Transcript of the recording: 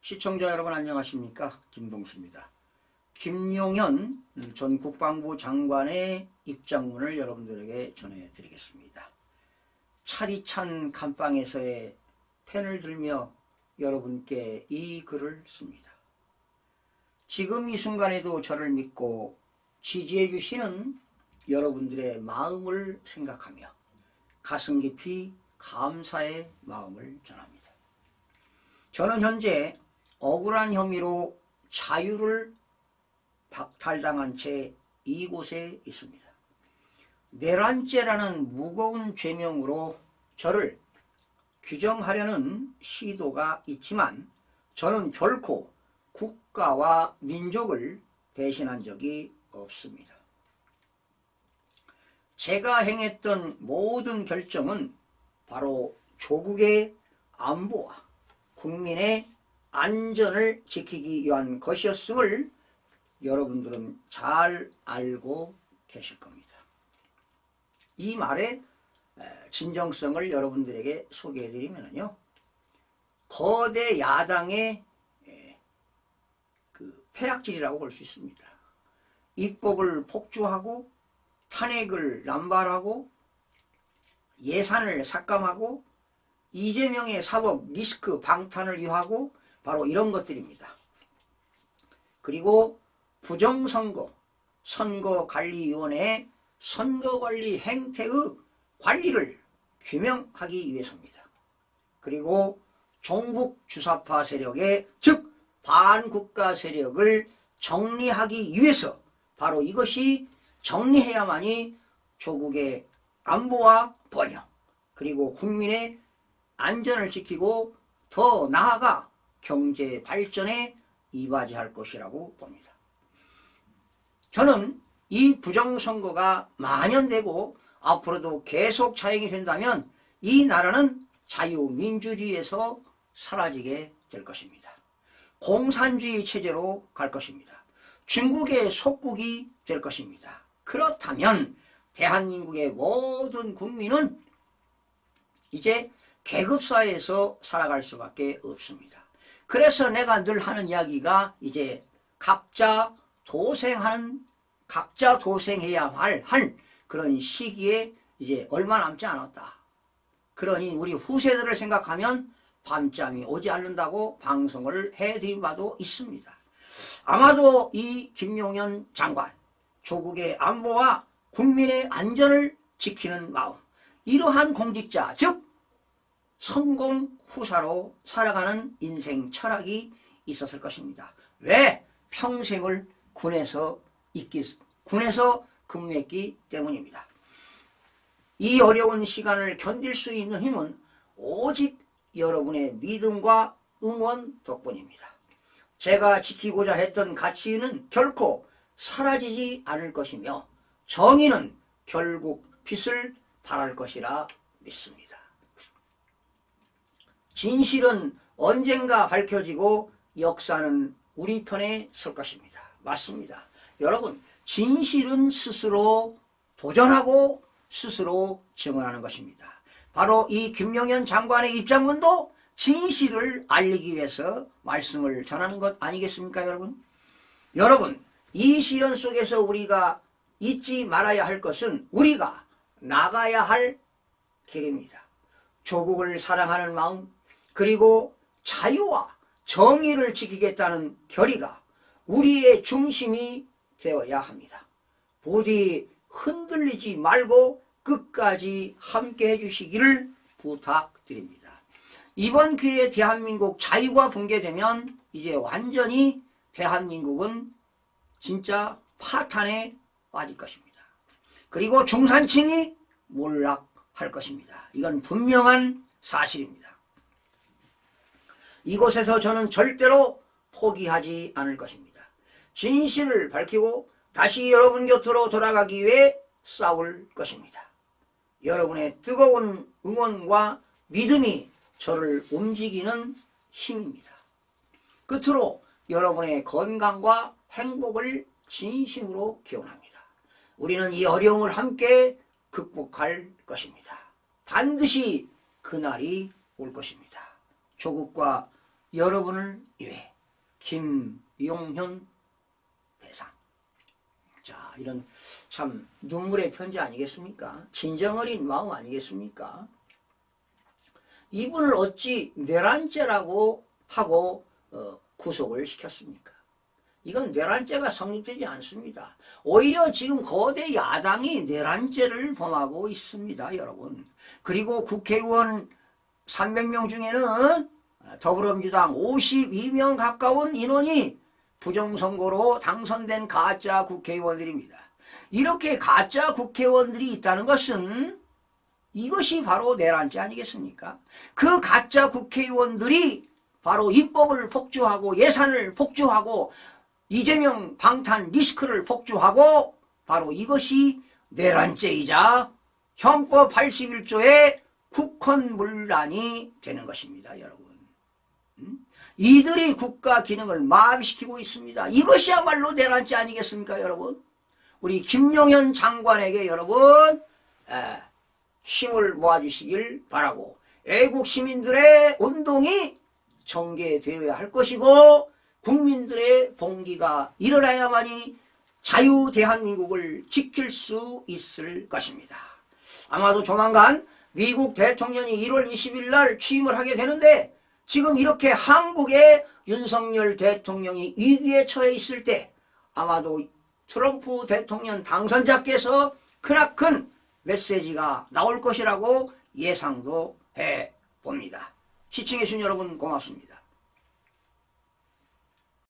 시청자 여러분 안녕하십니까? 김동수입니다. 김용현 전 국방부 장관의 입장문을 여러분들에게 전해드리겠습니다. 차디찬 감방에서의 펜을 들며 여러분께 이 글을 씁니다. 지금 이 순간에도 저를 믿고 지지해 주시는 여러분들의 마음을 생각하며 가슴 깊이 감사의 마음을 전합니다. 저는 현재 억울한 혐의로 자유를 박탈당한 채 이곳에 있습니다. 내란죄라는 무거운 죄명으로 저를 규정하려는 시도가 있지만 저는 결코 국가와 민족을 배신한 적이 없습니다. 제가 행했던 모든 결정은 바로 조국의 안보와 국민의 안전을 지키기 위한 것이었음을 여러분들은 잘 알고 계실 겁니다. 이 말의 진정성을 여러분들에게 소개해드리면요, 거대 야당의 폐악질이라고 볼 수 있습니다. 입법을 폭주하고 탄핵을 남발하고 예산을 삭감하고 이재명의 사법 리스크 방탄을 유하고 바로 이런 것들입니다. 그리고 부정선거, 선거관리위원회의 선거관리 행태의 관리를 규명하기 위해서입니다. 그리고 종북주사파 세력의 즉 반국가 세력을 정리하기 위해서 바로 이것이 정리해야만이 조국의 안보와 번영 그리고 국민의 안전을 지키고 더 나아가 경제 발전에 이바지할 것이라고 봅니다. 저는 이 부정선거가 만연되고 앞으로도 계속 차행이 된다면 이 나라는 자유민주주의에서 사라지게 될 것입니다. 공산주의 체제로 갈 것입니다. 중국의 속국이 될 것입니다. 그렇다면 대한민국의 모든 국민은 이제 계급사회에서 살아갈 수밖에 없습니다. 그래서 내가 늘 하는 이야기가 이제 각자 도생해야 할 그런 시기에 이제 얼마 남지 않았다. 그러니 우리 후세들을 생각하면 밤잠이 오지 않는다고 방송을 해드린 바도 있습니다. 아마도 이 김용현 장관, 조국의 안보와 국민의 안전을 지키는 마음, 이러한 공직자, 즉 성공 후사로 살아가는 인생 철학이 있었을 것입니다. 왜? 평생을 군에서 근무했기 때문입니다. 이 어려운 시간을 견딜 수 있는 힘은 오직 여러분의 믿음과 응원 덕분입니다. 제가 지키고자 했던 가치는 결코 사라지지 않을 것이며 정의는 결국 빛을 발할 것이라 믿습니다. 진실은 언젠가 밝혀지고 역사는 우리 편에 설 것입니다. 맞습니다. 여러분, 진실은 스스로 도전하고 스스로 증언하는 것입니다. 바로 이 김용현 장관의 입장문도 진실을 알리기 위해서 말씀을 전하는 것 아니겠습니까, 여러분? 여러분, 이 시련 속에서 우리가 잊지 말아야 할 것은 우리가 나가야 할 길입니다. 조국을 사랑하는 마음, 그리고 자유와 정의를 지키겠다는 결의가 우리의 중심이 되어야 합니다. 부디 흔들리지 말고 끝까지 함께 해주시기를 부탁드립니다. 이번 기회에 대한민국 자유가 붕괴되면 이제 완전히 대한민국은 진짜 파탄에 빠질 것입니다. 그리고 중산층이 몰락할 것입니다. 이건 분명한 사실입니다. 이곳에서 저는 절대로 포기하지 않을 것입니다. 진실을 밝히고 다시 여러분 곁으로 돌아가기 위해 싸울 것입니다. 여러분의 뜨거운 응원과 믿음이 저를 움직이는 힘입니다. 끝으로 여러분의 건강과 행복을 진심으로 기원합니다. 우리는 이 어려움을 함께 극복할 것입니다. 반드시 그날이 올 것입니다. 조국과 여러분을 위해 김용현 회상. 자, 이런 참 눈물의 편지 아니겠습니까? 진정 어린 마음 아니겠습니까? 이분을 어찌 내란죄라고 하고 구속을 시켰습니까? 이건 내란죄가 성립되지 않습니다. 오히려 지금 거대 야당이 내란죄를 범하고 있습니다, 여러분. 그리고 국회의원 300명 중에는 더불어민주당 52명 가까운 인원이 부정선거로 당선된 가짜 국회의원들입니다. 이렇게 가짜 국회의원들이 있다는 것은 이것이 바로 내란죄 아니겠습니까? 그 가짜 국회의원들이 바로 입법을 폭주하고 예산을 폭주하고 이재명 방탄 리스크를 폭주하고 바로 이것이 내란죄이자 헌법 81조의 국헌문란이 되는 것입니다, 여러분. 이들이 국가 기능을 마비시키고 있습니다. 이것이야말로 내란죄 아니겠습니까, 여러분? 우리 김용현 장관에게 여러분 힘을 모아주시길 바라고, 애국 시민들의 운동이 전개되어야 할 것이고 국민들의 봉기가 일어나야만이 자유 대한민국을 지킬 수 있을 것입니다. 아마도 조만간 미국 대통령이 1월 20일 날 취임을 하게 되는데, 지금 이렇게 한국의 윤석열 대통령이 위기에 처해 있을 때 아마도 트럼프 대통령 당선자께서 크나큰 메시지가 나올 것이라고 예상도 해봅니다. 시청해주신 여러분 고맙습니다.